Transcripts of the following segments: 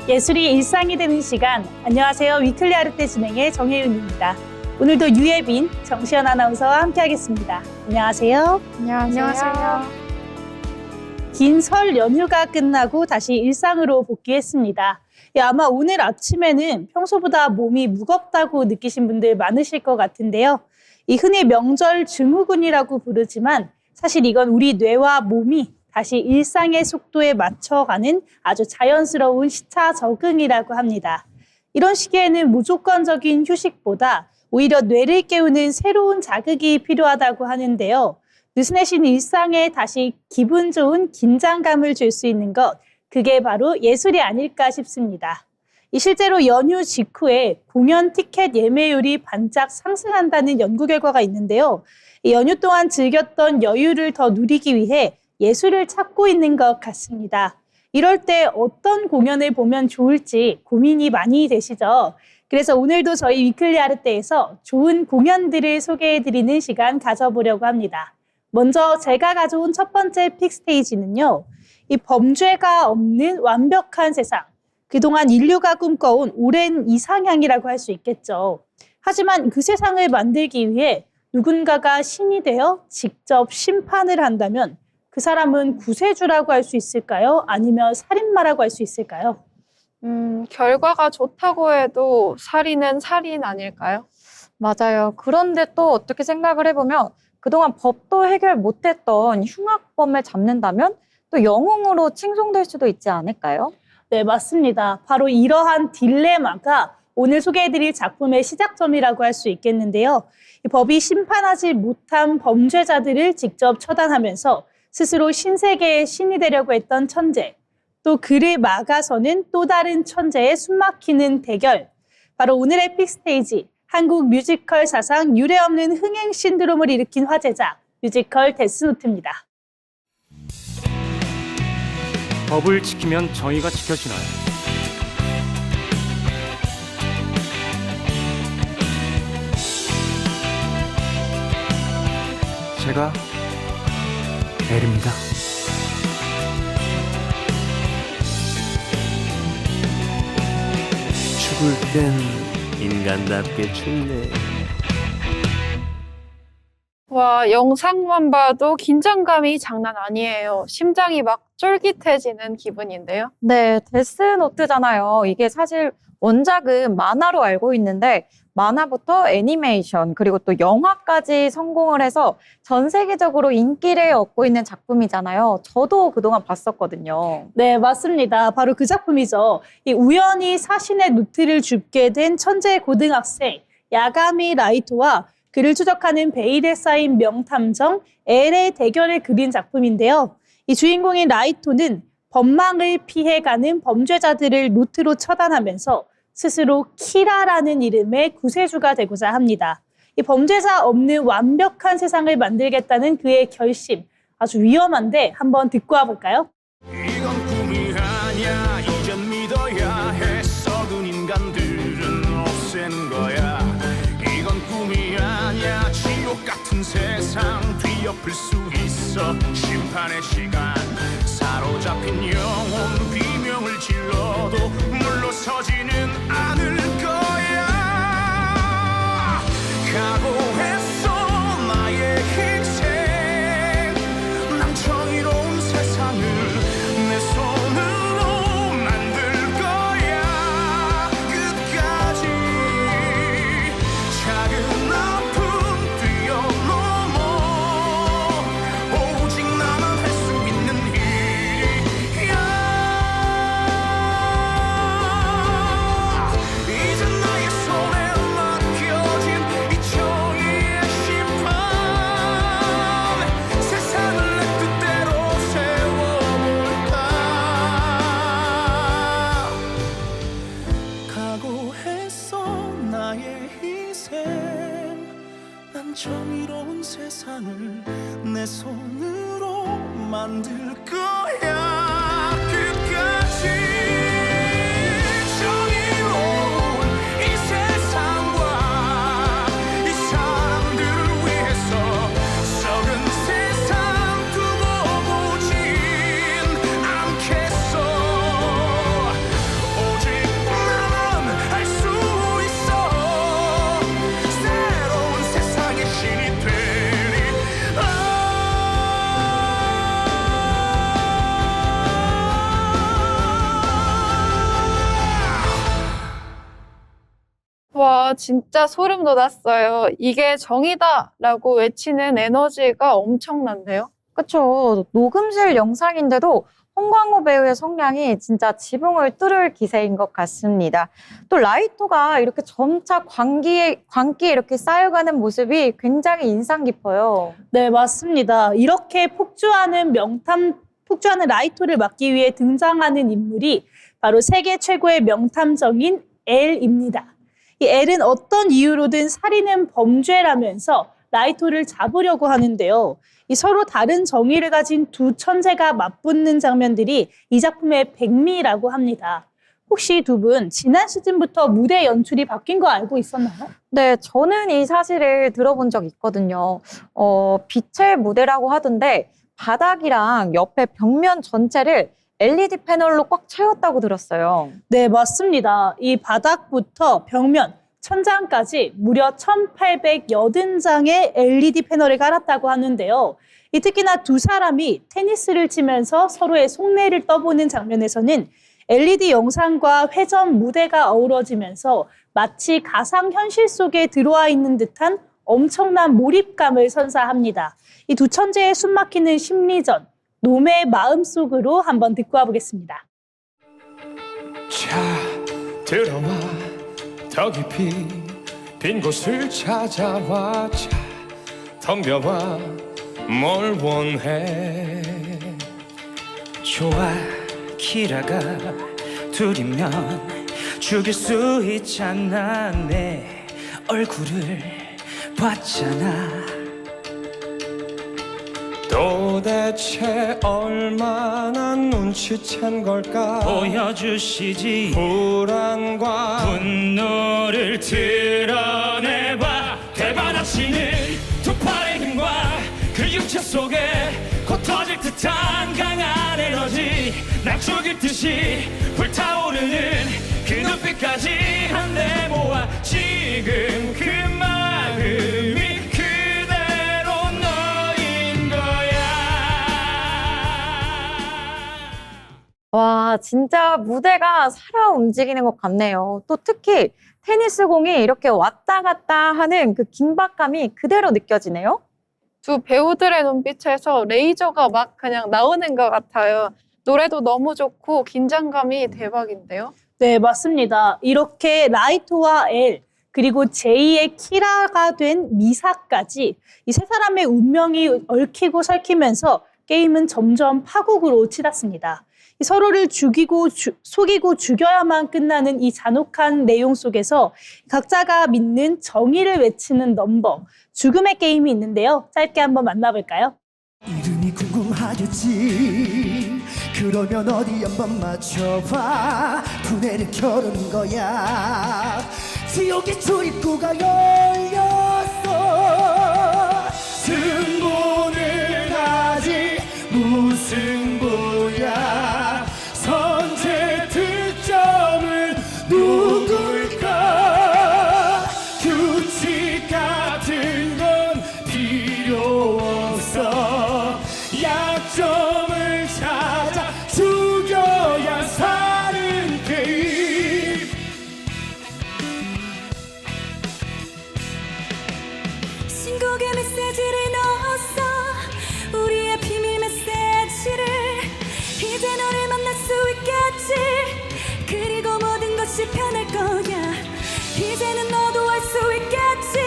예술이 일상이 되는 시간. 안녕하세요. 위클리 아르테 진행의 정혜윤입니다. 오늘도 유예빈, 정시연 아나운서와 함께하겠습니다. 안녕하세요. 안녕하세요. 긴 설 연휴가 끝나고 다시 일상으로 복귀했습니다. 아마 오늘 아침에는 평소보다 몸이 무겁다고 느끼신 분들 많으실 것 같은데요. 흔히 명절 증후군이라고 부르지만 사실 이건 우리 뇌와 몸이 다시 일상의 속도에 맞춰가는 아주 자연스러운 시차 적응이라고 합니다. 이런 시기에는 무조건적인 휴식보다 오히려 뇌를 깨우는 새로운 자극이 필요하다고 하는데요. 느슨해진 일상에 다시 기분 좋은 긴장감을 줄 수 있는 것, 그게 바로 예술이 아닐까 싶습니다. 실제로 연휴 직후에 공연 티켓 예매율이 반짝 상승한다는 연구 결과가 있는데요. 연휴 동안 즐겼던 여유를 더 누리기 위해 예술을 찾고 있는 것 같습니다. 이럴 때 어떤 공연을 보면 좋을지 고민이 많이 되시죠? 그래서 오늘도 저희 위클리 아르테에서 좋은 공연들을 소개해드리는 시간 가져보려고 합니다. 먼저 제가 가져온 첫 번째 픽스테이지는요. 이 범죄가 없는 완벽한 세상. 그동안 인류가 꿈꿔온 오랜 이상향이라고 할 수 있겠죠. 하지만 그 세상을 만들기 위해 누군가가 신이 되어 직접 심판을 한다면 그 사람은 구세주라고 할 수 있을까요? 아니면 살인마라고 할 수 있을까요? 결과가 좋다고 해도 살인은 살인 아닐까요? 맞아요. 그런데 또 어떻게 생각을 해보면 그동안 법도 해결 못했던 흉악범을 잡는다면 또 영웅으로 칭송될 수도 있지 않을까요? 네, 맞습니다. 바로 이러한 딜레마가 오늘 소개해드릴 작품의 시작점이라고 할 수 있겠는데요. 이 법이 심판하지 못한 범죄자들을 직접 처단하면서 스스로 신세계의 신이 되려고 했던 천재, 또 그를 막아서는 또 다른 천재의 숨막히는 대결. 바로 오늘의 픽스테이지, 한국 뮤지컬 사상 유례없는 흥행 신드롬을 일으킨 화제작, 뮤지컬 데스노트입니다. 법을 지키면 정의가 지켜지나요? 제가 엘입니다. 죽을 땐 인간답게 죽네. 와, 영상만 봐도 긴장감이 장난 아니에요. 심장이 막 쫄깃해지는 기분인데요. 네, 데스노트잖아요. 이게 사실 원작은 만화로 알고 있는데 만화부터 애니메이션 그리고 또 영화까지 성공을 해서 전 세계적으로 인기를 얻고 있는 작품이잖아요. 저도 그동안 봤었거든요. 네, 맞습니다. 바로 그 작품이죠. 이 우연히 사신의 노트를 줍게 된 천재 고등학생 야가미 라이토와 그를 추적하는 베일에 쌓인 명탐정 엘의 대결을 그린 작품인데요. 이 주인공인 라이토는 법망을 피해가는 범죄자들을 노트로 처단하면서 스스로 키라라는 이름의 구세주가 되고자 합니다. 이 범죄자 없는 완벽한 세상을 만들겠다는 그의 결심, 아주 위험한데 한번 듣고 와볼까요? 이건 꿈이 아니야. 이젠 믿어야 해. 썩은 인간들은 없애는 거야. 이건 꿈이 아니야. 지옥 같은 세상 뒤엎을 수 있어. 심판의 시간. 사로잡힌 영혼 비명을 질러도 물러서지는 않을 거야. 각오했어 나의 인생. 난 정의로운 세상을 내 손으로 만들 거야. 끝까지 작은 아픔 뛰어넘어 오직 나만 할 수 있는 일이야. 이제 나의 손에 맡겨진 이 정의의 심판. 세상을 내 뜻대로 세워볼까. 각오했어 나의 희생. 난 정의로운 세상을 내 손으로 만들 거야. 끝까지 정의로운 이 세상과 이 사람들을 위해서 썩은 세상 두고 보진 않겠어. 오직 와, 진짜 소름 돋았어요. 이게 정이다라고 외치는 에너지가 엄청난데요. 그쵸. 녹음실 영상인데도 홍광호 배우의 성량이 진짜 지붕을 뚫을 기세인 것 같습니다. 또 라이토가 이렇게 점차 광기에 이렇게 쌓여가는 모습이 굉장히 인상 깊어요. 네, 맞습니다. 이렇게 폭주하는 라이토를 막기 위해 등장하는 인물이 바로 세계 최고의 명탐정인 L입니다. 이 L은 어떤 이유로든 살인은 범죄라면서 라이토를 잡으려고 하는데요. 이 서로 다른 정의를 가진 두 천재가 맞붙는 장면들이 이 작품의 백미라고 합니다. 혹시 두 분 지난 시즌부터 무대 연출이 바뀐 거 알고 있었나요? 네, 저는 이 사실을 들어본 적 있거든요. 빛의 무대라고 하던데 바닥이랑 옆에 벽면 전체를 LED 패널로 꽉 채웠다고 들었어요. 네, 맞습니다. 이 바닥부터 벽면, 천장까지 무려 1,880장의 LED 패널을 깔았다고 하는데요. 이 특히나 두 사람이 테니스를 치면서 서로의 속내를 떠보는 장면에서는 LED 영상과 회전 무대가 어우러지면서 마치 가상현실 속에 들어와 있는 듯한 엄청난 몰입감을 선사합니다. 이 두 천재의 숨막히는 심리전, 놈의 마음속으로 한번 듣고 와보겠습니다. 자 들어와 더 깊이 빈 곳을 찾아와 자 덤벼봐 뭘 원해 좋아 키라가 둘이면 죽일 수 있잖아 내 얼굴을 봤잖아 도대체 얼마나 눈치챈 걸까 보여주시지 불안과 분노를 드러내봐 대바라치는 두 팔의 힘과 그 육체 속에 곧 터질 듯한 강한 에너지 날 죽일 듯이 불타오르는 그 눈빛까지 한데 모아 지금 그 마음이 그대로 너인 거야. 와, 진짜 무대가 살아 움직이는 것 같네요. 또 특히 테니스 공이 이렇게 왔다 갔다 하는 그 긴박감이 그대로 느껴지네요. 두 배우들의 눈빛에서 레이저가 막 그냥 나오는 것 같아요. 노래도 너무 좋고 긴장감이 대박인데요. 네, 맞습니다. 이렇게 라이토와 엘, 그리고 제2의 키라가 된 미사까지 이 세 사람의 운명이 얽히고 설키면서 게임은 점점 파국으로 치닫습니다. 이 서로를 속이고 죽여야만 끝나는 이 잔혹한 내용 속에서 각자가 믿는 정의를 외치는 넘버, 죽음의 게임이 있는데요. 짧게 한번 만나볼까요? 이름이 궁금하겠지. 그러면 어디 한번 맞춰봐. 두뇌를 켜는 거야. 지옥의 출입구가 열렸어. 승부는 아직 무승부야. 선제 득점은 누굴까. 규칙 같은 건 필요 없어. 약점을 찾아 죽여야 사는 게임. 신곡에 메시지를 넣었어. 우리의 비밀 메시지를. 이제 너를 만날 수 있겠지. 그리고 모든 것이 변할 거야. 이제는 너도 알 수 있겠지.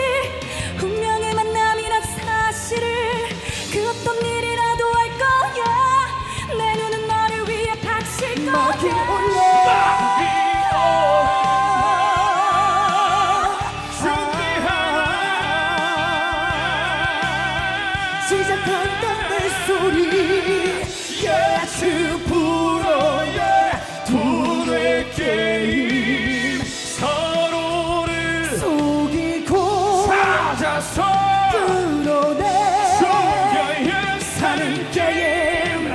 운명의 만남이란 사실을. 그 어떤 일이라도 할 거야. 내 눈은 너를 위해 바칠 막이 거야. 올려. 시작한다 내 소리. 예측 불어의 두뇌 게임. 서로를 속이고 찾아서 끌어내 속여야 사는 게임.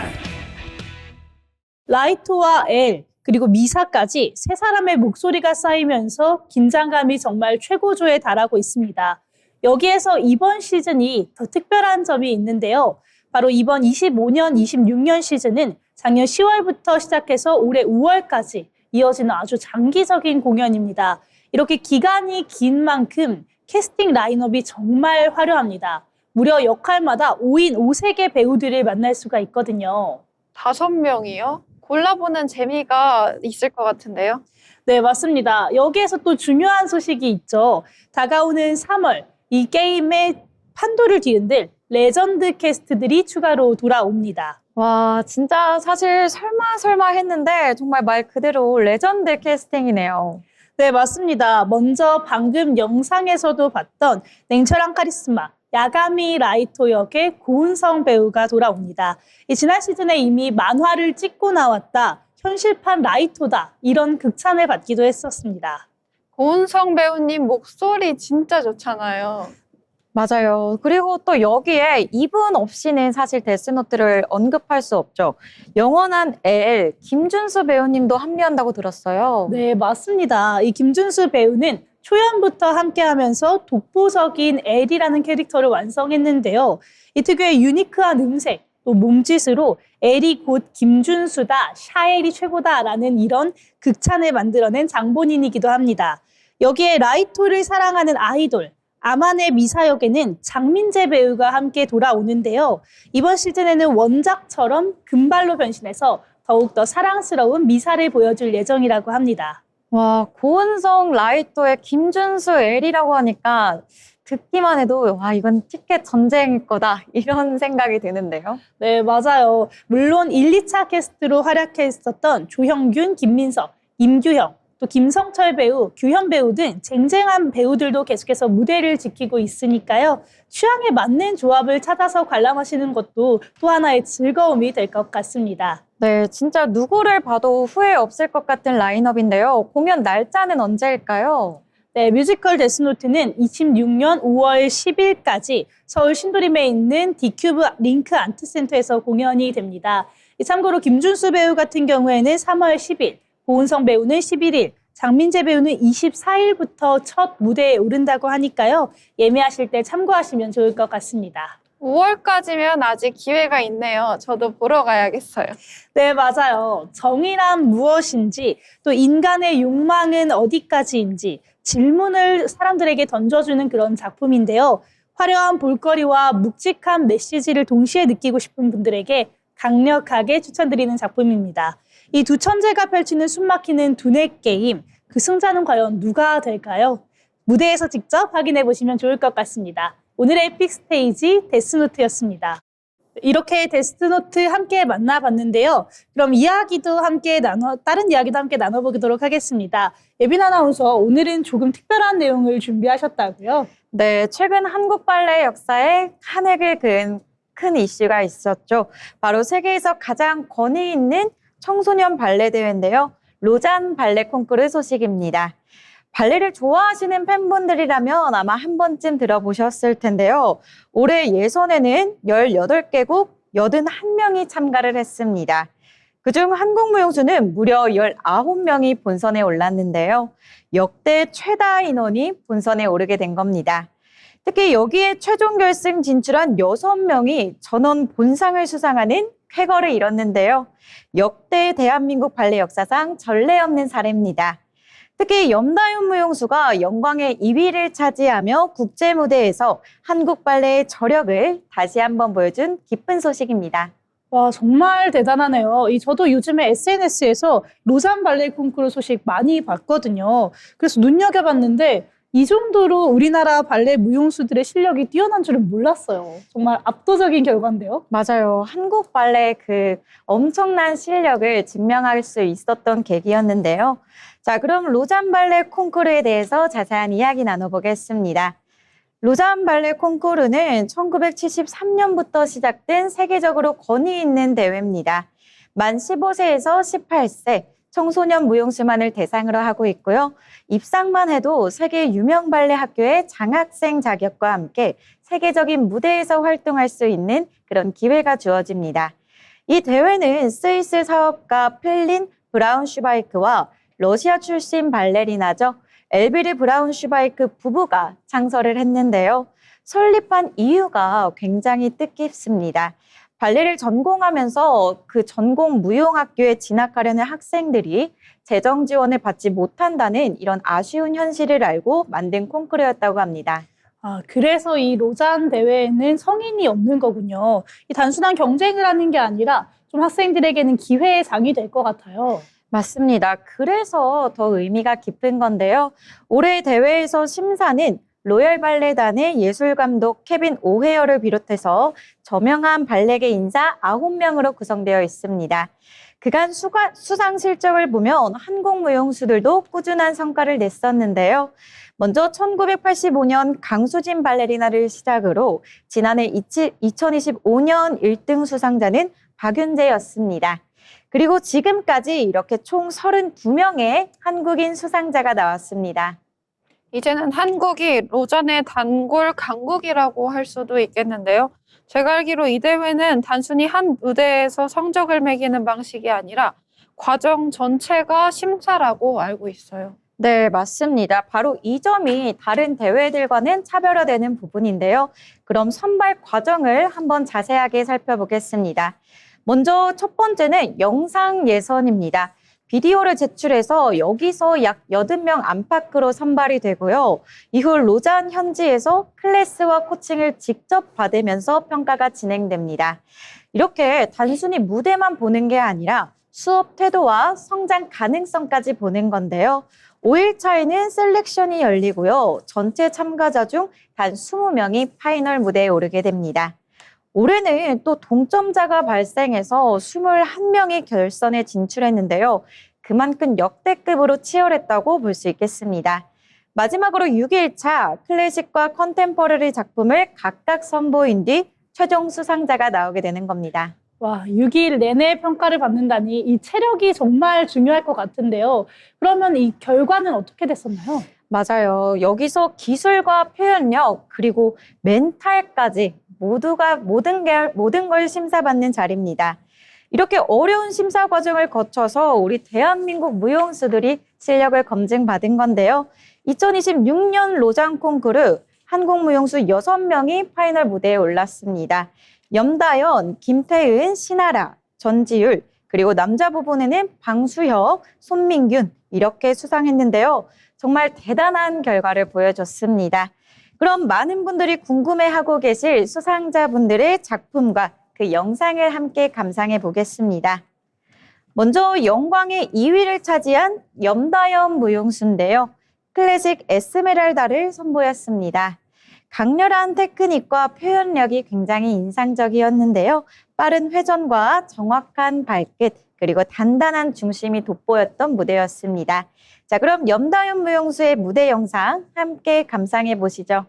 라이토와 엘, 그리고 미사까지 세 사람의 목소리가 쌓이면서 긴장감이 정말 최고조에 달하고 있습니다. 여기에서 이번 시즌이 더 특별한 점이 있는데요. 바로 이번 25년, 26년 시즌은 작년 10월부터 시작해서 올해 5월까지 이어지는 아주 장기적인 공연입니다. 이렇게 기간이 긴 만큼 캐스팅 라인업이 정말 화려합니다. 무려 역할마다 5인 5색의 배우들을 만날 수가 있거든요. 5명이요? 골라보는 재미가 있을 것 같은데요. 네, 맞습니다. 여기에서 또 중요한 소식이 있죠. 다가오는 3월, 이 게임의 판도를 뒤흔들 레전드 캐스트들이 추가로 돌아옵니다. 와, 진짜 사실 설마 했는데 정말 말 그대로 레전드 캐스팅이네요. 네, 맞습니다. 먼저 방금 영상에서도 봤던 냉철한 카리스마, 야가미 라이토 역의 고은성 배우가 돌아옵니다. 이 지난 시즌에 이미 만화를 찍고 나왔다, 현실판 라이토다, 이런 극찬을 받기도 했었습니다. 고은성 배우님 목소리 진짜 좋잖아요. 맞아요. 그리고 또 여기에 이분 없이는 사실 데스노트를 언급할 수 없죠. 영원한 엘, 김준수 배우님도 합류한다고 들었어요. 네, 맞습니다. 이 김준수 배우는 초연부터 함께하면서 독보적인 엘이라는 캐릭터를 완성했는데요. 이 특유의 유니크한 음색, 또 몸짓으로 엘이 곧 김준수다, 샤엘이 최고다라는 이런 극찬을 만들어낸 장본인이기도 합니다. 여기에 라이토를 사랑하는 아이돌, 아만의 미사 역에는 장민재 배우가 함께 돌아오는데요. 이번 시즌에는 원작처럼 금발로 변신해서 더욱더 사랑스러운 미사를 보여줄 예정이라고 합니다. 와, 고은성 라이토의 김준수 엘이라고 하니까 듣기만 해도 와, 이건 티켓 전쟁일 거다 이런 생각이 드는데요. 네, 맞아요. 물론 1, 2차 캐스트로 활약했었던 조형균, 김민석, 임규형, 또 김성철 배우, 규현 배우 등 쟁쟁한 배우들도 계속해서 무대를 지키고 있으니까요. 취향에 맞는 조합을 찾아서 관람하시는 것도 또 하나의 즐거움이 될 것 같습니다. 네, 진짜 누구를 봐도 후회 없을 것 같은 라인업인데요. 공연 날짜는 언제일까요? 네, 뮤지컬 데스노트는 26년 5월 10일까지 서울 신도림에 있는 디큐브 링크 아트센터에서 공연이 됩니다. 참고로 김준수 배우 같은 경우에는 3월 10일, 고은성 배우는 11일, 장민재 배우는 24일부터 첫 무대에 오른다고 하니까요. 예매하실 때 참고하시면 좋을 것 같습니다. 5월까지면 아직 기회가 있네요. 저도 보러 가야겠어요. 네, 맞아요. 정의란 무엇인지, 또 인간의 욕망은 어디까지인지 질문을 사람들에게 던져주는 그런 작품인데요. 화려한 볼거리와 묵직한 메시지를 동시에 느끼고 싶은 분들에게 강력하게 추천드리는 작품입니다. 이 두 천재가 펼치는 숨막히는 두뇌 게임, 그 승자는 과연 누가 될까요? 무대에서 직접 확인해 보시면 좋을 것 같습니다. 오늘의 픽 스테이지 데스노트였습니다. 이렇게 데스노트 함께 만나봤는데요. 그럼 다른 이야기도 함께 나눠보도록 하겠습니다. 예빈 아나운서, 오늘은 조금 특별한 내용을 준비하셨다고요? 네, 최근 한국 발레 역사에 한 획을 그은 큰 이슈가 있었죠. 바로 세계에서 가장 권위 있는 청소년 발레 대회인데요. 로잔 발레 콩쿠르 소식입니다. 발레를 좋아하시는 팬분들이라면 아마 한 번쯤 들어보셨을 텐데요. 올해 예선에는 18개국 81명이 참가를 했습니다. 그중 한국 무용수는 무려 19명이 본선에 올랐는데요. 역대 최다 인원이 본선에 오르게 된 겁니다. 특히 여기에 최종 결승 진출한 6명이 전원 본상을 수상하는 쾌거를 이뤘는데요. 역대 대한민국 발레 역사상 전례 없는 사례입니다. 특히 염다윤 무용수가 영광의 2위를 차지하며 국제 무대에서 한국 발레의 저력을 다시 한번 보여준 기쁜 소식입니다. 와, 정말 대단하네요. 저도 요즘에 SNS에서 로잔 발레 콩쿠르 소식 많이 봤거든요. 그래서 눈여겨봤는데 이 정도로 우리나라 발레 무용수들의 실력이 뛰어난 줄은 몰랐어요. 정말 압도적인 결과인데요. 맞아요. 한국 발레의 그 엄청난 실력을 증명할 수 있었던 계기였는데요. 자, 그럼 로잔 발레 콩쿠르에 대해서 자세한 이야기 나눠보겠습니다. 로잔 발레 콩쿠르는 1973년부터 시작된 세계적으로 권위 있는 대회입니다. 만 15세에서 18세 청소년 무용수만을 대상으로 하고 있고요. 입상만 해도 세계 유명 발레 학교의 장학생 자격과 함께 세계적인 무대에서 활동할 수 있는 그런 기회가 주어집니다. 이 대회는 스위스 사업가 필린 브라운슈바이크와 러시아 출신 발레리나죠. 엘비르 브라운슈바이크 부부가 창설을 했는데요. 설립한 이유가 굉장히 뜻깊습니다. 발레를 전공하면서 그 전공 무용학교에 진학하려는 학생들이 재정 지원을 받지 못한다는 이런 아쉬운 현실을 알고 만든 콩쿠르였다고 합니다. 아, 그래서 이 로잔 대회에는 성인이 없는 거군요. 이 단순한 경쟁을 하는 게 아니라 좀 학생들에게는 기회의 장이 될 것 같아요. 맞습니다. 그래서 더 의미가 깊은 건데요. 올해 대회에서 심사는 로열 발레단의 예술감독 케빈 오헤어를 비롯해서 저명한 발레계 인사 9명으로 구성되어 있습니다. 그간 수상 실적을 보면 한국 무용수들도 꾸준한 성과를 냈었는데요. 먼저 1985년 강수진 발레리나를 시작으로 지난해 2025년 1등 수상자는 박윤재였습니다. 그리고 지금까지 이렇게 총 32명의 한국인 수상자가 나왔습니다. 이제는 한국이 로잔의 단골 강국이라고 할 수도 있겠는데요. 제가 알기로 이 대회는 단순히 한 무대에서 성적을 매기는 방식이 아니라 과정 전체가 심사라고 알고 있어요. 네, 맞습니다. 바로 이 점이 다른 대회들과는 차별화되는 부분인데요. 그럼 선발 과정을 한번 자세하게 살펴보겠습니다. 먼저 첫 번째는 영상 예선입니다. 비디오를 제출해서 여기서 약 80명 안팎으로 선발이 되고요. 이후 로잔 현지에서 클래스와 코칭을 직접 받으면서 평가가 진행됩니다. 이렇게 단순히 무대만 보는 게 아니라 수업 태도와 성장 가능성까지 보는 건데요. 5일차에는 셀렉션이 열리고요. 전체 참가자 중 단 20명이 파이널 무대에 오르게 됩니다. 올해는 또 동점자가 발생해서 21명이 결선에 진출했는데요. 그만큼 역대급으로 치열했다고 볼 수 있겠습니다. 마지막으로 6일차 클래식과 컨템퍼러리 작품을 각각 선보인 뒤 최종 수상자가 나오게 되는 겁니다. 와, 6일 내내 평가를 받는다니 이 체력이 정말 중요할 것 같은데요. 그러면 이 결과는 어떻게 됐었나요? 맞아요. 여기서 기술과 표현력 그리고 멘탈까지 모든 걸 심사받는 자리입니다. 이렇게 어려운 심사 과정을 거쳐서 우리 대한민국 무용수들이 실력을 검증받은 건데요. 2026년 로잔 콩쿠르 한국 무용수 6명이 파이널 무대에 올랐습니다. 염다연, 김태은, 신아라, 전지율, 그리고 남자 부분에는 방수혁, 손민균 이렇게 수상했는데요. 정말 대단한 결과를 보여줬습니다. 그럼 많은 분들이 궁금해하고 계실 수상자분들의 작품과 그 영상을 함께 감상해 보겠습니다. 먼저 영광의 2위를 차지한 염다연 무용수인데요. 클래식 에스메랄다를 선보였습니다. 강렬한 테크닉과 표현력이 굉장히 인상적이었는데요. 빠른 회전과 정확한 발끝, 그리고 단단한 중심이 돋보였던 무대였습니다. 자, 그럼 염다연 무용수의 무대 영상 함께 감상해 보시죠.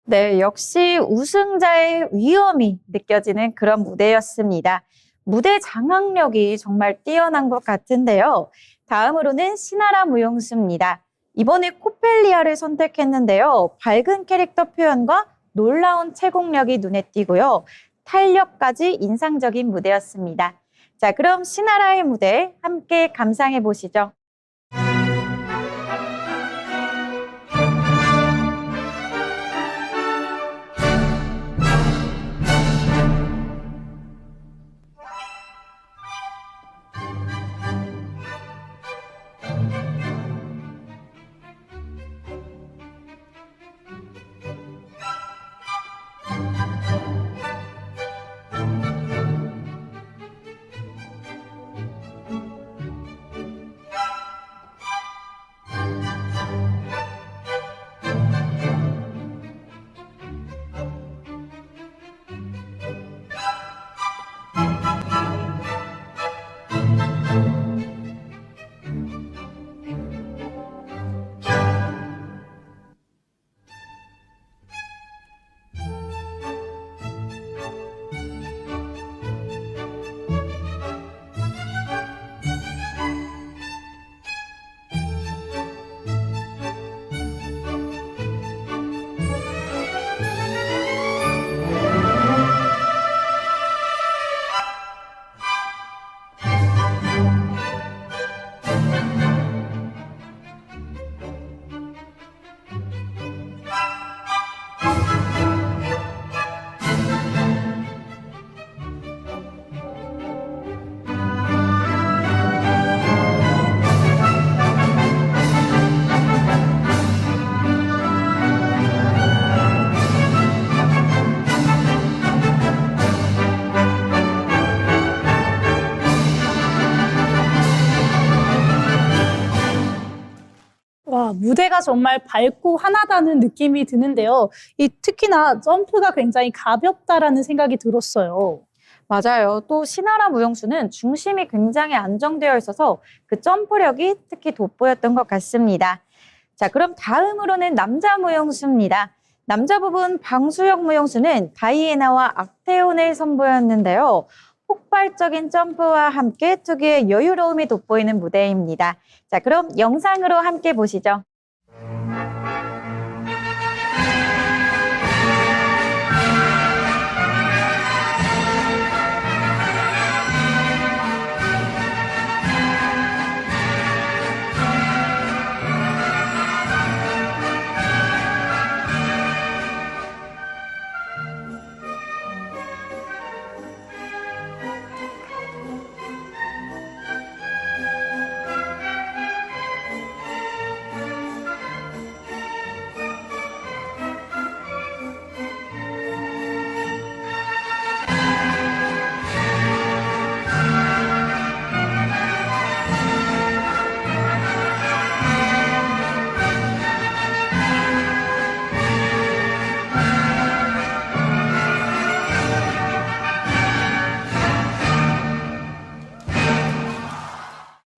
네, 역시 우승자의 위엄이 느껴지는 그런 무대였습니다. 무대 장악력이 정말 뛰어난 것 같은데요. 다음으로는 신아라 무용수입니다. 이번에 코펠리아를 선택했는데요. 밝은 캐릭터 표현과 놀라운 채곡력이 눈에 띄고요. 탄력까지 인상적인 무대였습니다. 자, 그럼 시나라의 무대 함께 감상해 보시죠. 와, 무대가 정말 밝고 환하다는 느낌이 드는데요. 특히나 점프가 굉장히 가볍다라는 생각이 들었어요. 맞아요. 또 시나라 무용수는 중심이 굉장히 안정되어 있어서 그 점프력이 특히 돋보였던 것 같습니다. 자, 그럼 다음으로는 남자 무용수입니다. 남자 부분 방수혁 무용수는 다이애나와 악테온을 선보였는데요. 폭발적인 점프와 함께 특유의 여유로움이 돋보이는 무대입니다. 자, 그럼 영상으로 함께 보시죠.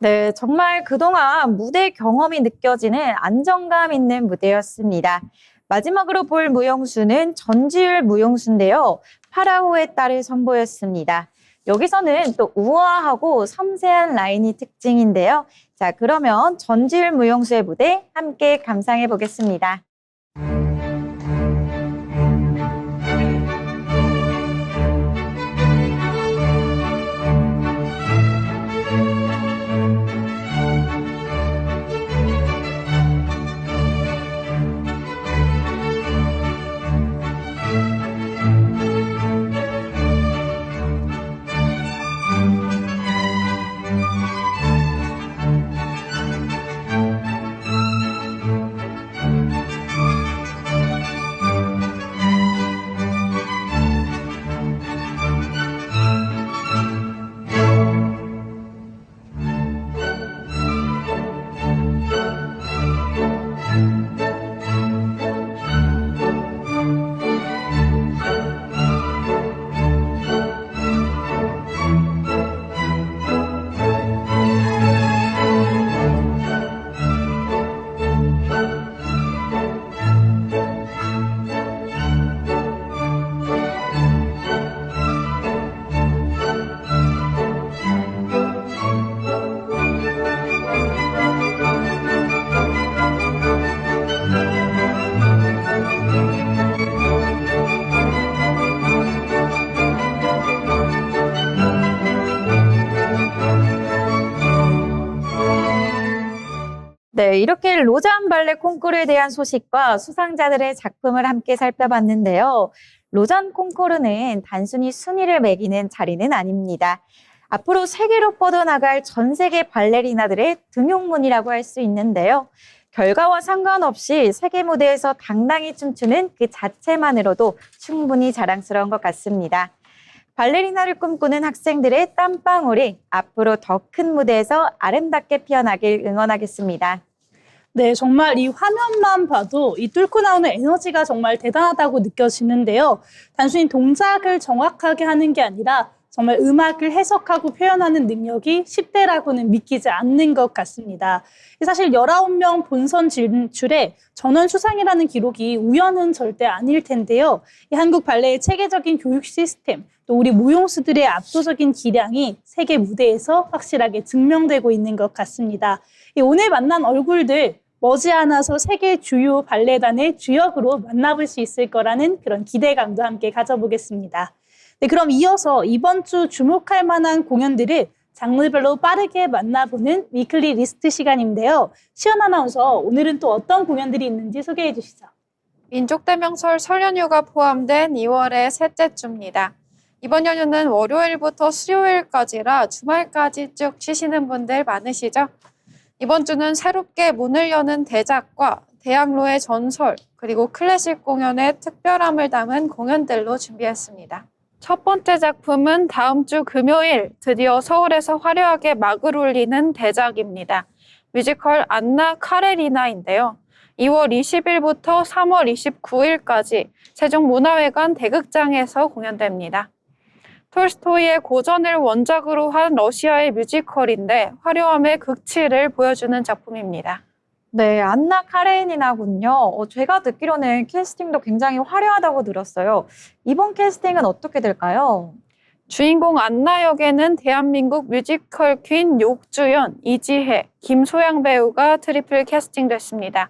네, 정말 그동안 무대 경험이 느껴지는 안정감 있는 무대였습니다. 마지막으로 볼 무용수는 전지율 무용수인데요. 파라오의 딸을 선보였습니다. 여기서는 또 우아하고 섬세한 라인이 특징인데요. 자, 그러면 전지율 무용수의 무대 함께 감상해 보겠습니다. 네, 이렇게 로잔 발레 콩쿠르에 대한 소식과 수상자들의 작품을 함께 살펴봤는데요. 로잔 콩쿠르는 단순히 순위를 매기는 자리는 아닙니다. 앞으로 세계로 뻗어나갈 전 세계 발레리나들의 등용문이라고 할 수 있는데요. 결과와 상관없이 세계 무대에서 당당히 춤추는 그 자체만으로도 충분히 자랑스러운 것 같습니다. 발레리나를 꿈꾸는 학생들의 땀방울이 앞으로 더 큰 무대에서 아름답게 피어나길 응원하겠습니다. 네, 정말 이 화면만 봐도 이 뚫고 나오는 에너지가 정말 대단하다고 느껴지는데요. 단순히 동작을 정확하게 하는 게 아니라 정말 음악을 해석하고 표현하는 능력이 10대라고는 믿기지 않는 것 같습니다. 사실 19명 본선 진출에 전원 수상이라는 기록이 우연은 절대 아닐 텐데요. 이 한국 발레의 체계적인 교육 시스템, 또 우리 무용수들의 압도적인 기량이 세계 무대에서 확실하게 증명되고 있는 것 같습니다. 오늘 만난 얼굴들 머지않아서 세계 주요 발레단의 주역으로 만나볼 수 있을 거라는 그런 기대감도 함께 가져보겠습니다. 네, 그럼 이어서 이번 주 주목할 만한 공연들을 장르별로 빠르게 만나보는 위클리 리스트 시간인데요. 시연 아나운서, 오늘은 또 어떤 공연들이 있는지 소개해 주시죠. 민족대명절 설 연휴가 포함된 2월의 셋째 주입니다. 이번 연휴는 월요일부터 수요일까지라 주말까지 쭉 쉬시는 분들 많으시죠? 이번 주는 새롭게 문을 여는 대작과 대학로의 전설, 그리고 클래식 공연의 특별함을 담은 공연들로 준비했습니다. 첫 번째 작품은 다음 주 금요일 드디어 서울에서 화려하게 막을 올리는 대작입니다. 뮤지컬 안나 카레리나인데요. 2월 20일부터 3월 29일까지 세종문화회관 대극장에서 공연됩니다. 톨스토이의 고전을 원작으로 한 러시아의 뮤지컬인데 화려함의 극치를 보여주는 작품입니다. 네, 안나 카레니나군요. 제가 듣기로는 캐스팅도 굉장히 화려하다고 들었어요. 이번 캐스팅은 어떻게 될까요? 주인공 안나 역에는 대한민국 뮤지컬 퀸 옥주연, 이지혜, 김소양 배우가 트리플 캐스팅됐습니다.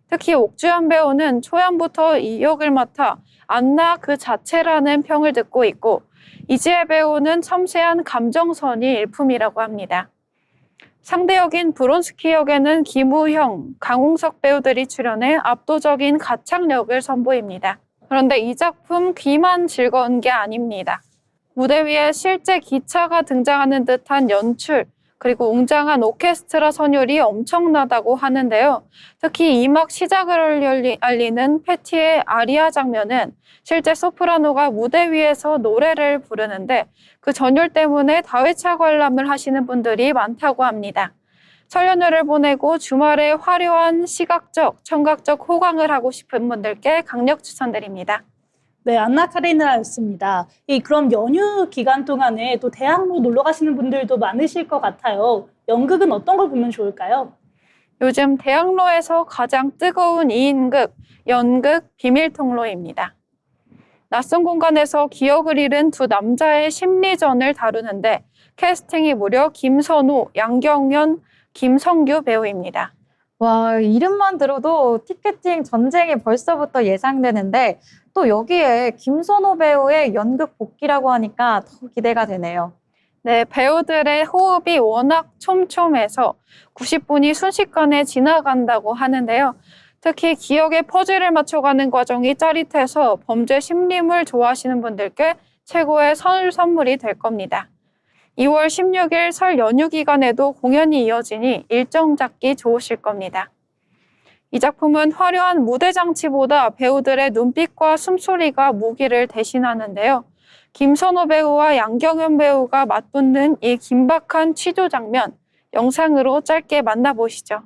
특히 옥주연 배우는 초연부터 이 역을 맡아 안나 그 자체라는 평을 듣고 있고, 이지혜 배우는 섬세한 감정선이 일품이라고 합니다. 상대 역인 브론스키 역에는 김우형, 강홍석 배우들이 출연해 압도적인 가창력을 선보입니다. 그런데 이 작품 귀만 즐거운 게 아닙니다. 무대 위에 실제 기차가 등장하는 듯한 연출, 그리고 웅장한 오케스트라 선율이 엄청나다고 하는데요. 특히 2막 시작을 알리는 패티의 아리아 장면은 실제 소프라노가 무대 위에서 노래를 부르는데 그 전율 때문에 다회차 관람을 하시는 분들이 많다고 합니다. 설 연휴를 보내고 주말에 화려한 시각적, 청각적 호강을 하고 싶은 분들께 강력 추천드립니다. 네, 안나 카레니나였습니다. 그럼 연휴 기간 동안에 또 대학로 놀러 가시는 분들도 많으실 것 같아요. 연극은 어떤 걸 보면 좋을까요? 요즘 대학로에서 가장 뜨거운 2인극, 연극 비밀통로입니다. 낯선 공간에서 기억을 잃은 두 남자의 심리전을 다루는데 캐스팅이 무려 김선호, 양경연, 김성규 배우입니다. 와, 이름만 들어도 티켓팅 전쟁이 벌써부터 예상되는데 또 여기에 김선호 배우의 연극 복귀라고 하니까 더 기대가 되네요. 네, 배우들의 호흡이 워낙 촘촘해서 90분이 순식간에 지나간다고 하는데요. 특히 기억의 퍼즐을 맞춰가는 과정이 짜릿해서 범죄 심리물 좋아하시는 분들께 최고의 선물이 될 겁니다. 2월 16일 설 연휴 기간에도 공연이 이어지니 일정 잡기 좋으실 겁니다. 이 작품은 화려한 무대 장치보다 배우들의 눈빛과 숨소리가 무기를 대신하는데요. 김선호 배우와 양경연 배우가 맞붙는 이 긴박한 취조 장면, 영상으로 짧게 만나보시죠.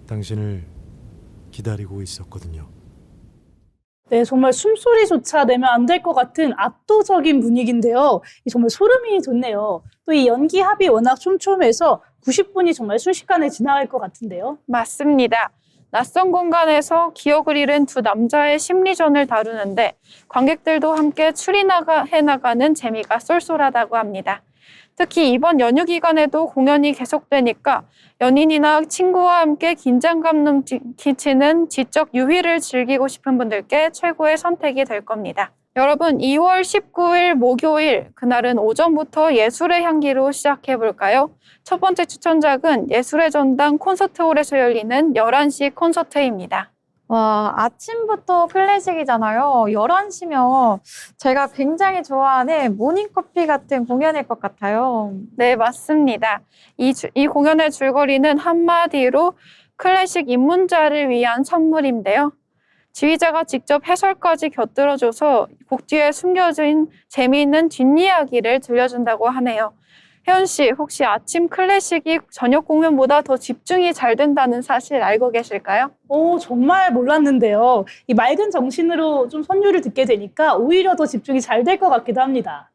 당신을 기다리고 있었거든요. 네, 정말 숨소리조차 내면 안 될 것 같은 압도적인 분위기인데요. 정말 소름이 돋네요. 또 이 연기 합이 워낙 촘촘해서 90분이 정말 순식간에 지나갈 것 같은데요. 맞습니다. 낯선 공간에서 기억을 잃은 두 남자의 심리전을 다루는데 관객들도 함께 추리해 나가는 재미가 쏠쏠하다고 합니다. 특히 이번 연휴 기간에도 공연이 계속되니까 연인이나 친구와 함께 긴장감 넘치는 지적 유희를 즐기고 싶은 분들께 최고의 선택이 될 겁니다. 여러분, 2월 19일 목요일, 그날은 오전부터 예술의 향기로 시작해볼까요? 첫 번째 추천작은 예술의 전당 콘서트홀에서 열리는 11시 콘서트입니다. 와, 아침부터 클래식이잖아요. 11시면 제가 굉장히 좋아하는 모닝커피 같은 공연일 것 같아요. 네, 맞습니다. 이 공연의 줄거리는 한마디로 클래식 입문자를 위한 선물인데요. 지휘자가 직접 해설까지 곁들여줘서 곡 뒤에 숨겨진 재미있는 뒷이야기를 들려준다고 하네요. 혜연 씨, 혹시 아침 클래식이 저녁 공연보다 더 집중이 잘 된다는 사실 알고 계실까요? 정말 몰랐는데요. 이 맑은 정신으로 좀 선율을 듣게 되니까 오히려 더 집중이 잘 될 것 같기도 합니다.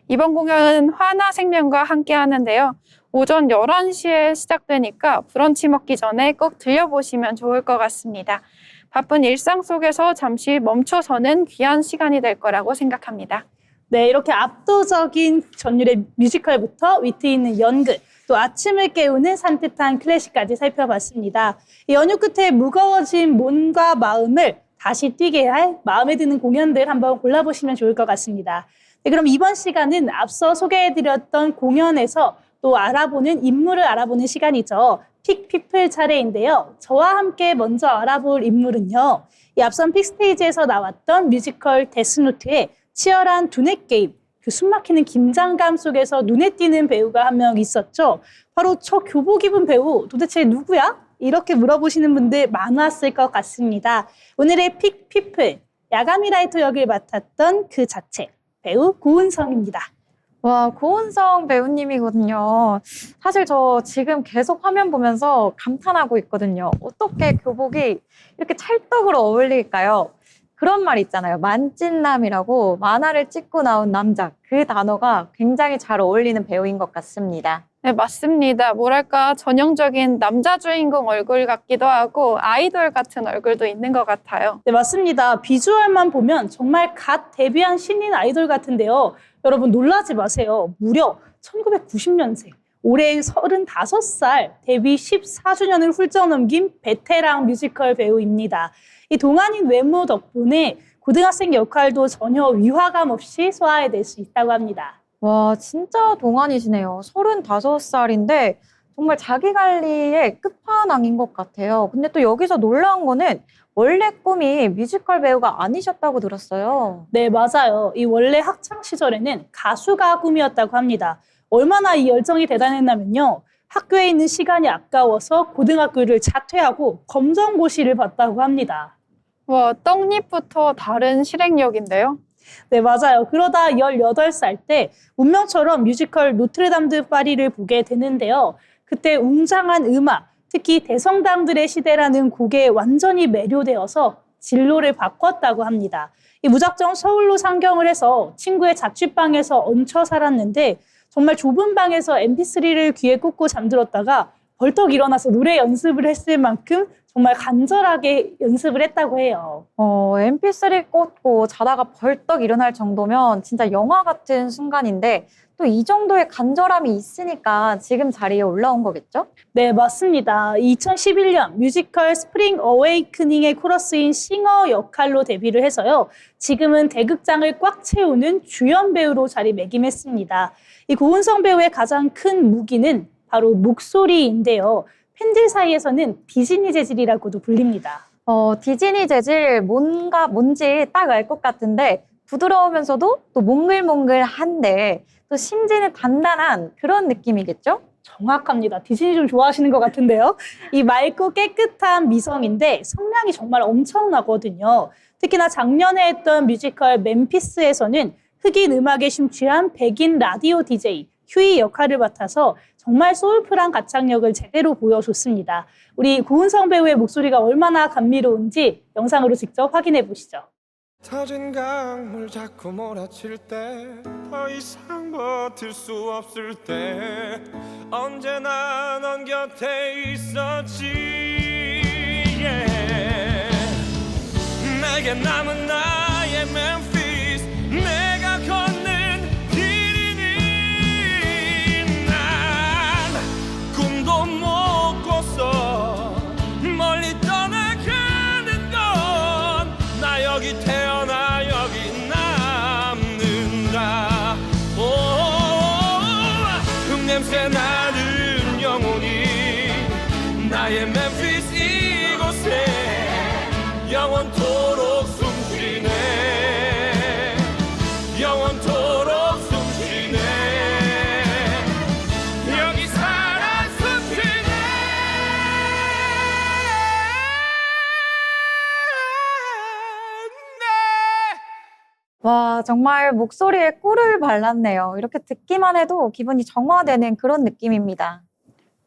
이번 공연은 화나생명과 함께 하는데요. 오전 11시에 시작되니까 브런치 먹기 전에 꼭 들려보시면 좋을 것 같습니다. 바쁜 일상 속에서 잠시 멈춰서는 귀한 시간이 될 거라고 생각합니다. 네, 이렇게 압도적인 전율의 뮤지컬부터 위트 있는 연극, 또 아침을 깨우는 산뜻한 클래식까지 살펴봤습니다. 이 연휴 끝에 무거워진 몸과 마음을 다시 뛰게 할 마음에 드는 공연들 한번 골라보시면 좋을 것 같습니다. 네, 그럼 이번 시간은 앞서 소개해드렸던 공연에서 또 알아보는 인물을 알아보는 시간이죠. 픽피플 차례인데요. 저와 함께 먼저 알아볼 인물은요. 이 앞선 픽스테이지에서 나왔던 뮤지컬 데스노트의 치열한 두뇌 게임, 그 숨막히는 긴장감 속에서 눈에 띄는 배우가 한 명 있었죠. 바로 저 교복 입은 배우 도대체 누구야? 이렇게 물어보시는 분들 많았을 것 같습니다. 오늘의 픽피플, 야가미 라이터 역을 맡았던 그 자체, 배우 고은성입니다. 와, 고은성 배우님이거든요. 사실 저 지금 계속 화면 보면서 감탄하고 있거든요. 어떻게 교복이 이렇게 찰떡으로 어울릴까요? 그런 말 있잖아요. 만찢남이라고 만화를 찍고 나온 남자. 그 단어가 굉장히 잘 어울리는 배우인 것 같습니다. 네, 맞습니다. 뭐랄까 전형적인 남자 주인공 얼굴 같기도 하고 아이돌 같은 얼굴도 있는 것 같아요. 네, 맞습니다. 비주얼만 보면 정말 갓 데뷔한 신인 아이돌 같은데요. 여러분 놀라지 마세요. 무려 1990년생, 올해 35살, 데뷔 14주년을 훌쩍 넘긴 베테랑 뮤지컬 배우입니다. 이 동안인 외모 덕분에 고등학생 역할도 전혀 위화감 없이 소화해낼 수 있다고 합니다. 와, 진짜 동안이시네요. 35살인데 정말 자기 관리의 끝판왕인 것 같아요. 근데 또 여기서 놀라운 거는 원래 꿈이 뮤지컬 배우가 아니셨다고 들었어요. 네, 맞아요. 이 원래 학창 시절에는 가수가 꿈이었다고 합니다. 얼마나 이 열정이 대단했냐면요. 학교에 있는 시간이 아까워서 고등학교를 자퇴하고 검정고시를 봤다고 합니다. 와, 떡잎부터 다른 실행력인데요. 네, 맞아요. 그러다 18살 때 운명처럼 뮤지컬 노트르담 드 파리를 보게 되는데요. 그때 웅장한 음악, 특히 대성당들의 시대라는 곡에 완전히 매료되어서 진로를 바꿨다고 합니다. 이 무작정 서울로 상경을 해서 친구의 자취방에서 얹혀 살았는데 정말 좁은 방에서 mp3를 귀에 꽂고 잠들었다가 벌떡 일어나서 노래 연습을 했을 만큼 정말 간절하게 연습을 했다고 해요. mp3 꽂고 자다가 벌떡 일어날 정도면 진짜 영화 같은 순간인데 또 이 정도의 간절함이 있으니까 지금 자리에 올라온 거겠죠? 네, 맞습니다. 2011년 뮤지컬 스프링 어웨이크닝의 코러스인 싱어 역할로 데뷔를 해서요. 지금은 대극장을 꽉 채우는 주연 배우로 자리매김했습니다. 이 고은성 배우의 가장 큰 무기는 바로 목소리인데요. 팬들 사이에서는 디즈니 재질이라고도 불립니다. 디즈니 재질 뭔지 딱 알 것 같은데 부드러우면서도 또 몽글몽글한데 또 심지는 단단한 그런 느낌이겠죠? 정확합니다. 디즈니 좀 좋아하시는 것 같은데요. 이 맑고 깨끗한 미성인데 성량이 정말 엄청나거든요. 특히나 작년에 했던 뮤지컬 멤피스에서는 흑인 음악에 심취한 백인 라디오 DJ 휴이 역할을 맡아서 정말 소울풀한 가창력을 제대로 보여줬습니다. 우리 고은성 배우의 목소리가 얼마나 감미로운지 영상으로 직접 확인해 보시죠. 터진 강물 자꾸 몰아칠 때 더 이상 버틸 수 없을 때 언제나 넌 곁에 있었지 yeah. 내게 남은 나의 멤피스 내가 걷는 길이니 난 꿈도 못 꿨어 멀리 떠나가는 건 나 여기 태어나 여기 남는다 흙냄새 나는 영혼이 나의 멤피스 이곳에 영원토록 숨쉬네 영원토록 숨쉬네 여기 살아 숨쉬네 와, 정말 목소리에 꿀을 발랐네요. 이렇게 듣기만 해도 기분이 정화되는 그런 느낌입니다.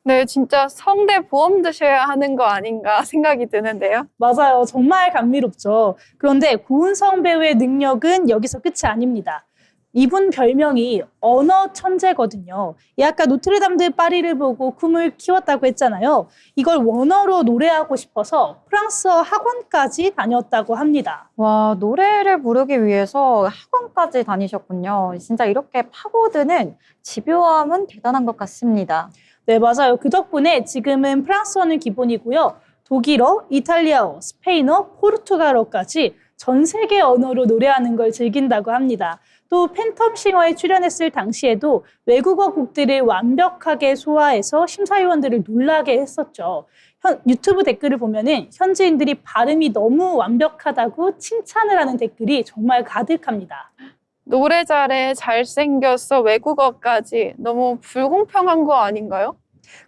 네, 진짜 성대 보험 드셔야 하는 거 아닌가 생각이 드는데요. 맞아요. 정말 감미롭죠. 그런데 고은성 배우의 능력은 여기서 끝이 아닙니다. 이분 별명이 언어 천재거든요. 아까 노트르담드 파리를 보고 꿈을 키웠다고 했잖아요. 이걸 원어로 노래하고 싶어서 프랑스어 학원까지 다녔다고 합니다. 와, 노래를 부르기 위해서 학원까지 다니셨군요. 진짜 이렇게 파고드는 집요함은 대단한 것 같습니다. 네, 맞아요. 그 덕분에 지금은 프랑스어는 기본이고요. 독일어, 이탈리아어, 스페인어, 포르투갈어까지 전 세계 언어로 노래하는 걸 즐긴다고 합니다. 또 팬텀 싱어에 출연했을 당시에도 외국어 곡들을 완벽하게 소화해서 심사위원들을 놀라게 했었죠. 유튜브 댓글을 보면은 현지인들이 발음이 너무 완벽하다고 칭찬을 하는 댓글이 정말 가득합니다. 노래 잘해, 잘생겼어, 외국어까지 너무 불공평한 거 아닌가요?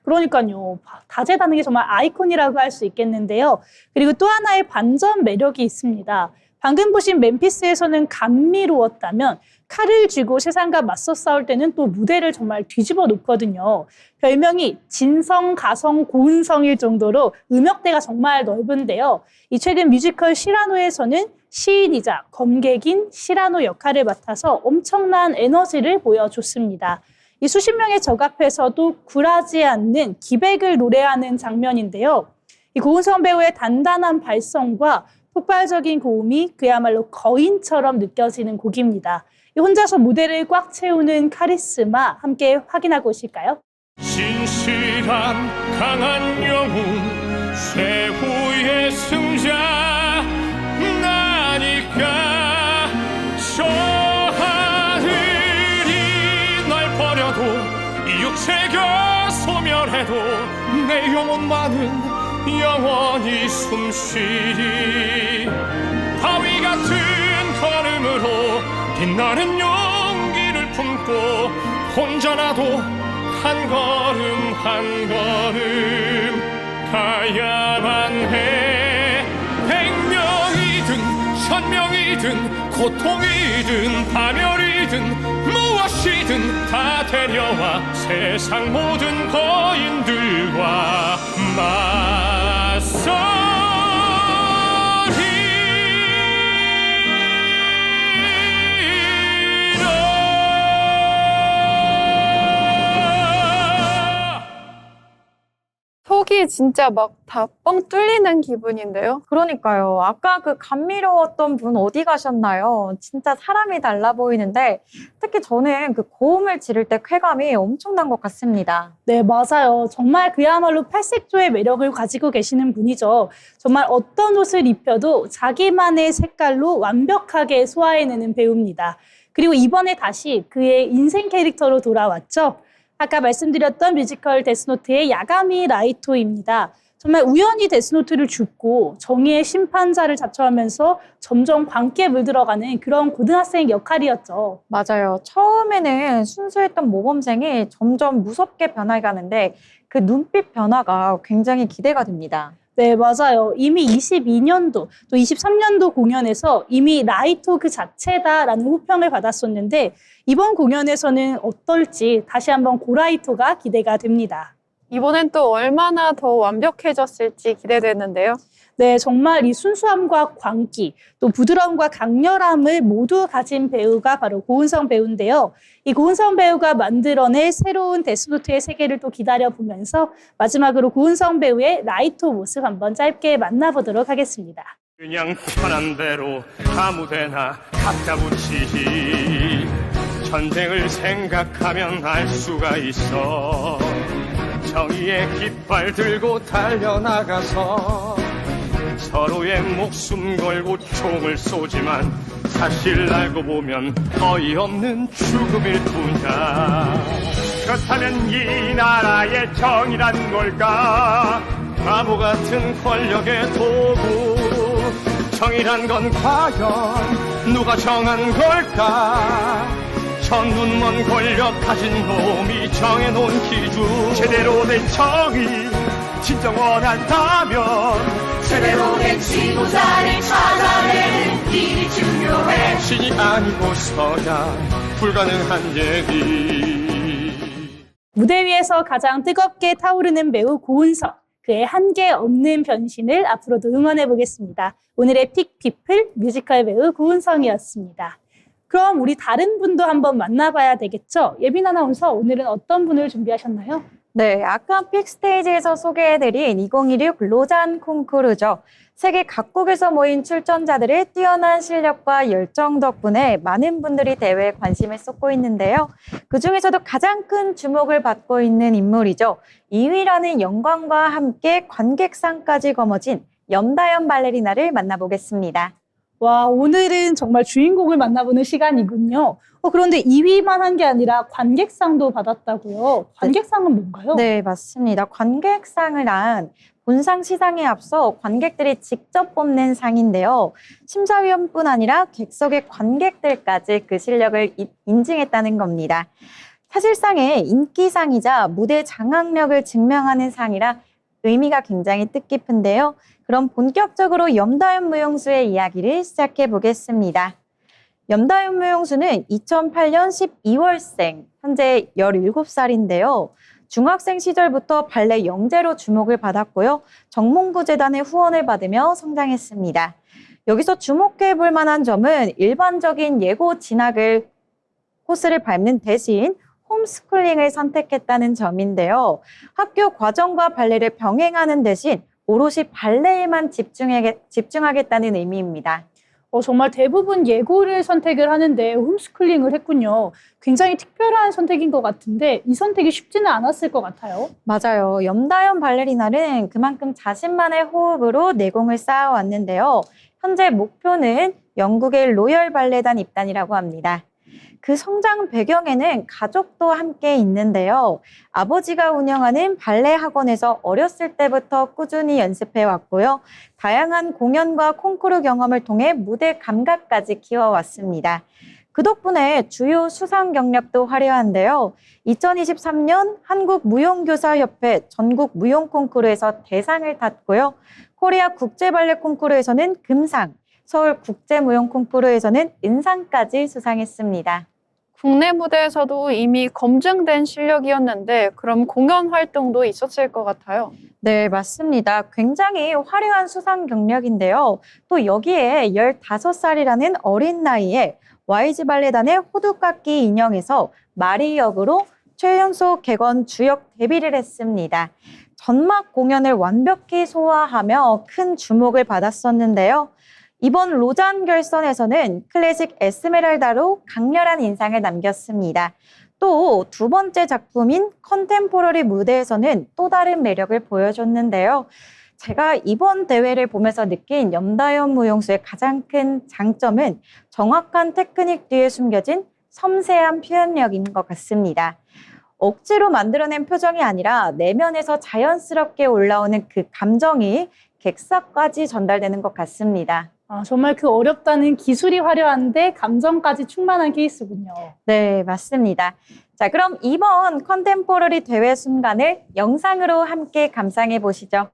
그러니까요. 다재다능이 정말 아이콘이라고 할 수 있겠는데요. 그리고 또 하나의 반전 매력이 있습니다. 방금 보신 멤피스에서는 감미로웠다면 칼을 쥐고 세상과 맞서 싸울 때는 또 무대를 정말 뒤집어 놓거든요. 별명이 진성, 가성, 고은성일 정도로 음역대가 정말 넓은데요. 이 최근 뮤지컬 시라노에서는 시인이자 검객인 시라노 역할을 맡아서 엄청난 에너지를 보여줬습니다. 이 수십 명의 적 앞에서도 굴하지 않는 기백을 노래하는 장면인데요. 이 고은성 배우의 단단한 발성과 폭발적인 고음이 그야말로 거인처럼 느껴지는 곡입니다. 이 혼자서 무대를 꽉 채우는 카리스마 함께 확인하고 오실까요? 진실한 강한 영웅 최후의 승자 나니까 저 하늘이 날 버려도 이 육체가 소멸해도 내 영혼만은 영원히 숨쉬리 바위 같은 걸음으로 빛나는 용기를 품고 혼자라도 한 걸음 한 걸음 가야만 해 100명이든 1000명이든 고통이든 파멸이든 무엇이든 다 데려와 세상 모든 거인들과 속이 진짜 막 다 뻥 뚫리는 기분인데요. 그러니까요. 아까 그 감미로웠던 분 어디 가셨나요? 진짜 사람이 달라 보이는데 특히 저는 그 고음을 지를 때 쾌감이 엄청난 것 같습니다. 네, 맞아요. 정말 그야말로 팔색조의 매력을 가지고 계시는 분이죠. 정말 어떤 옷을 입혀도 자기만의 색깔로 완벽하게 소화해내는 배우입니다. 그리고 이번에 다시 그의 인생 캐릭터로 돌아왔죠. 아까 말씀드렸던 뮤지컬 데스노트의 야가미 라이토입니다. 정말 우연히 데스노트를 줍고 정의의 심판자를 자처하면서 점점 광기에 물들어가는 그런 고등학생 역할이었죠. 맞아요. 처음에는 순수했던 모범생이 점점 무섭게 변해가는데 그 눈빛 변화가 굉장히 기대가 됩니다. 네, 맞아요. 이미 22년도, 또 23년도 공연에서 이미 라이토 그 자체다라는 호평을 받았었는데 이번 공연에서는 어떨지 다시 한번 고라이토가 기대가 됩니다. 이번엔 또 얼마나 더 완벽해졌을지 기대되는데요. 네, 정말 이 순수함과 광기, 또 부드러움과 강렬함을 모두 가진 배우가 바로 고은성 배우인데요. 이 고은성 배우가 만들어낼 새로운 데스노트의 세계를 또 기다려보면서 마지막으로 고은성 배우의 라이토 모습 한번 짧게 만나보도록 하겠습니다. 그냥 편한 대로 아무데나 갖다 붙이지. 전쟁을 생각하면 알 수가 있어. 정의의 깃발 들고 달려나가서 서로의 목숨 걸고 총을 쏘지만 사실 알고 보면 어이없는 죽음일 뿐이야. 그렇다면 이 나라의 정의란 걸까? 바보 같은 권력의 도구. 정의란 건 과연 누가 정한 걸까? 저 눈먼 권력 가진 놈이 정해놓은 기준. 제대로 된 정의 진정 원한다면 제대로 된 지도자를 찾아내는 일이 중요해. 신이 아니고서야 불가능한 얘기. 무대 위에서 가장 뜨겁게 타오르는 배우 고은성. 그의 한계 없는 변신을 앞으로도 응원해 보겠습니다. 오늘의 픽피플 뮤지컬 배우 고은성이었습니다. 그럼 우리 다른 분도 한번 만나봐야 되겠죠? 예빈 아나운서, 오늘은 어떤 분을 준비하셨나요? 네, 아까 픽스테이지에서 소개해드린 2016 로잔 콩쿠르죠. 세계 각국에서 모인 출전자들의 뛰어난 실력과 열정 덕분에 많은 분들이 대회에 관심을 쏟고 있는데요. 그중에서도 가장 큰 주목을 받고 있는 인물이죠. 2위라는 영광과 함께 관객상까지 거머쥔 염다연 발레리나를 만나보겠습니다. 와, 오늘은 정말 주인공을 만나보는 시간이군요. 그런데 2위만 한 게 아니라 관객상도 받았다고요. 관객상은 뭔가요? 네, 맞습니다. 관객상이란 본상 시상에 앞서 관객들이 직접 뽑는 상인데요. 심사위원뿐 아니라 객석의 관객들까지 그 실력을 인증했다는 겁니다. 사실상의 인기상이자 무대 장악력을 증명하는 상이라 의미가 굉장히 뜻깊은데요. 그럼 본격적으로 염다연 무용수의 이야기를 시작해 보겠습니다. 염다연 무용수는 2008년 12월생, 현재 17살인데요. 중학생 시절부터 발레 영재로 주목을 받았고요. 정몽구재단의 후원을 받으며 성장했습니다. 여기서 주목해 볼 만한 점은 일반적인 예고 진학을 코스를 밟는 대신 홈스쿨링을 선택했다는 점인데요. 학교 과정과 발레를 병행하는 대신 오롯이 발레에만 집중하겠다는 의미입니다. 정말 대부분 예고를 선택을 하는데 홈스쿨링을 했군요. 굉장히 특별한 선택인 것 같은데 이 선택이 쉽지는 않았을 것 같아요. 맞아요. 염다연 발레리나는 그만큼 자신만의 호흡으로 내공을 쌓아왔는데요. 현재 목표는 영국의 로열 발레단 입단이라고 합니다. 그 성장 배경에는 가족도 함께 있는데요. 아버지가 운영하는 발레 학원에서 어렸을 때부터 꾸준히 연습해 왔고요. 다양한 공연과 콩쿠르 경험을 통해 무대 감각까지 키워왔습니다. 그 덕분에 주요 수상 경력도 화려한데요. 2023년 한국무용교사협회 전국 무용 콩쿠르에서 대상을 탔고요. 코리아 국제발레 콩쿠르에서는 금상, 서울 국제무용 콩쿠르에서는 은상까지 수상했습니다. 국내 무대에서도 이미 검증된 실력이었는데 그럼 공연 활동도 있었을 것 같아요. 네, 맞습니다. 굉장히 화려한 수상 경력인데요. 또 여기에 15살이라는 어린 나이에 YG 발레단의 호두깎이 인형에서 마리 역으로 최연소 객원 주역 데뷔를 했습니다. 전막 공연을 완벽히 소화하며 큰 주목을 받았었는데요. 이번 로잔 결선에서는 클래식 에스메랄다로 강렬한 인상을 남겼습니다. 또 두 번째 작품인 컨템포러리 무대에서는 또 다른 매력을 보여줬는데요. 제가 이번 대회를 보면서 느낀 염다연 무용수의 가장 큰 장점은 정확한 테크닉 뒤에 숨겨진 섬세한 표현력인 것 같습니다. 억지로 만들어낸 표정이 아니라 내면에서 자연스럽게 올라오는 그 감정이 객석까지 전달되는 것 같습니다. 정말 그 어렵다는 기술이 화려한데 감정까지 충만한 케이스군요. 네, 맞습니다. 자, 그럼 이번 컨템포러리 대회 순간을 영상으로 함께 감상해 보시죠.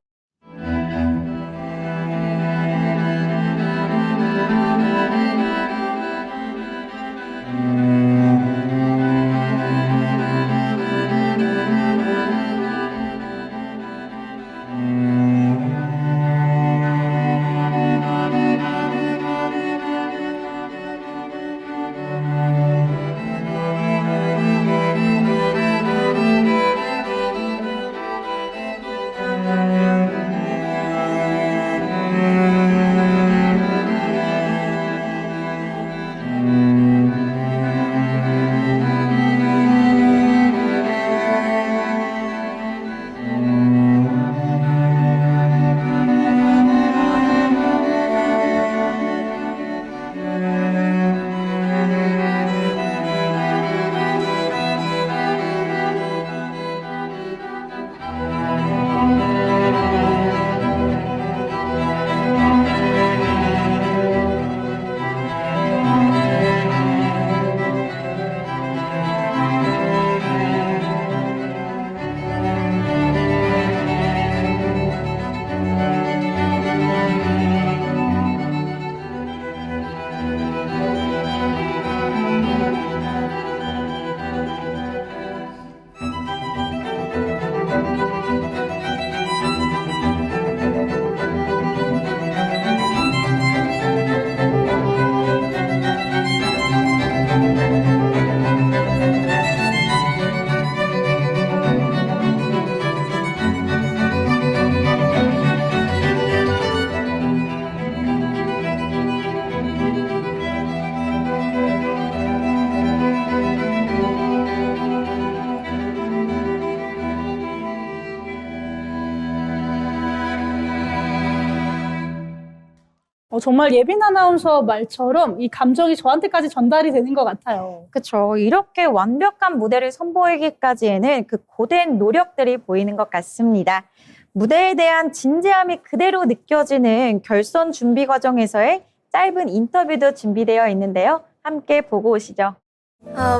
정말 예빈 아나운서 말처럼 이 감정이 저한테까지 전달이 되는 것 같아요. 그렇죠. 이렇게 완벽한 무대를 선보이기까지에는 그 고된 노력들이 보이는 것 같습니다. 무대에 대한 진지함이 그대로 느껴지는 결선 준비 과정에서의 짧은 인터뷰도 준비되어 있는데요. 함께 보고 오시죠.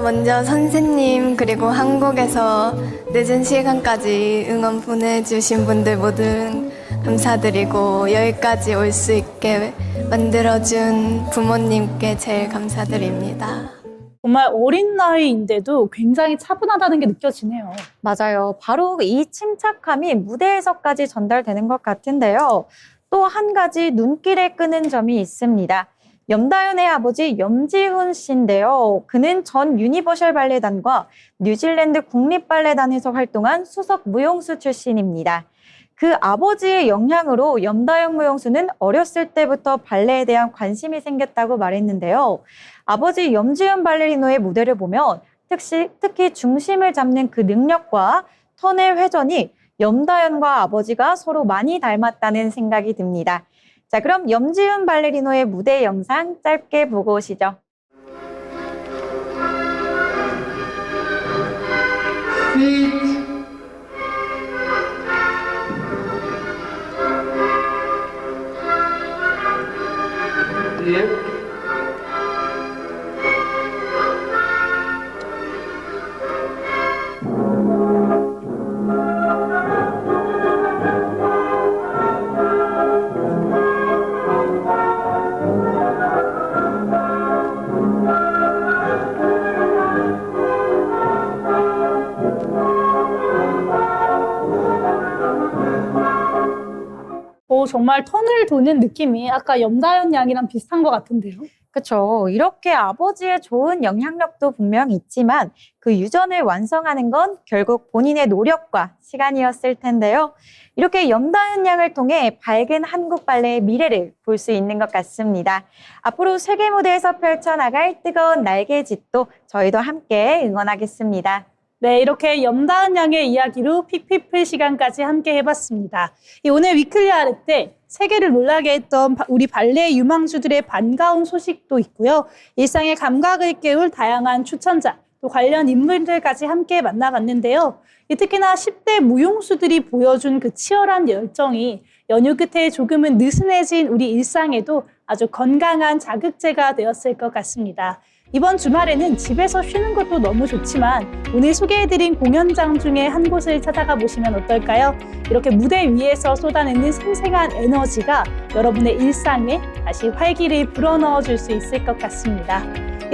먼저 선생님 그리고 한국에서 늦은 시간까지 응원 보내주신 분들 모두 감사드리고 여기까지 올 수 있게 만들어준 부모님께 제일 감사드립니다. 정말 어린 나이인데도 굉장히 차분하다는 게 느껴지네요. 맞아요. 바로 이 침착함이 무대에서까지 전달되는 것 같은데요. 또 한 가지 눈길을 끄는 점이 있습니다. 염다연의 아버지 염지훈 씨인데요. 그는 전 유니버셜 발레단과 뉴질랜드 국립발레단에서 활동한 수석 무용수 출신입니다. 그 아버지의 영향으로 염다연 무용수는 어렸을 때부터 발레에 대한 관심이 생겼다고 말했는데요. 아버지 염지훈 발레리노의 무대를 보면 특히 중심을 잡는 그 능력과 턴의 회전이 염다연과 아버지가 서로 많이 닮았다는 생각이 듭니다. 자, 그럼 염지훈 발레리노의 무대 영상 짧게 보고 오시죠. 정말 턴을 도는 느낌이 아까 염다연 양이랑 비슷한 것 같은데요. 그렇죠. 이렇게 아버지의 좋은 영향력도 분명 있지만 그 유전을 완성하는 건 결국 본인의 노력과 시간이었을 텐데요. 이렇게 염다연 양을 통해 밝은 한국 발레의 미래를 볼 수 있는 것 같습니다. 앞으로 세계 무대에서 펼쳐나갈 뜨거운 날개짓도 저희도 함께 응원하겠습니다. 네, 이렇게 염다은 양의 이야기로 픽피플 시간까지 함께 해봤습니다. 오늘 위클리 아르때 세계를 놀라게 했던 우리 발레 유망주들의 반가운 소식도 있고요. 일상의 감각을 깨울 다양한 추천자, 또 관련 인물들까지 함께 만나봤는데요. 특히나 10대 무용수들이 보여준 그 치열한 열정이 연휴 끝에 조금은 느슨해진 우리 일상에도 아주 건강한 자극제가 되었을 것 같습니다. 이번 주말에는 집에서 쉬는 것도 너무 좋지만 오늘 소개해드린 공연장 중에 한 곳을 찾아가 보시면 어떨까요? 이렇게 무대 위에서 쏟아내는 생생한 에너지가 여러분의 일상에 다시 활기를 불어넣어 줄 수 있을 것 같습니다.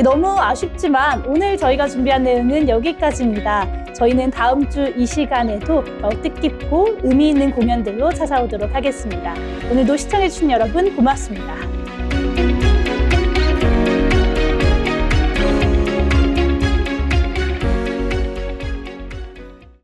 너무 아쉽지만 오늘 저희가 준비한 내용은 여기까지입니다. 저희는 다음 주 이 시간에도 더 뜻깊고 의미 있는 공연들로 찾아오도록 하겠습니다. 오늘도 시청해주신 여러분 고맙습니다.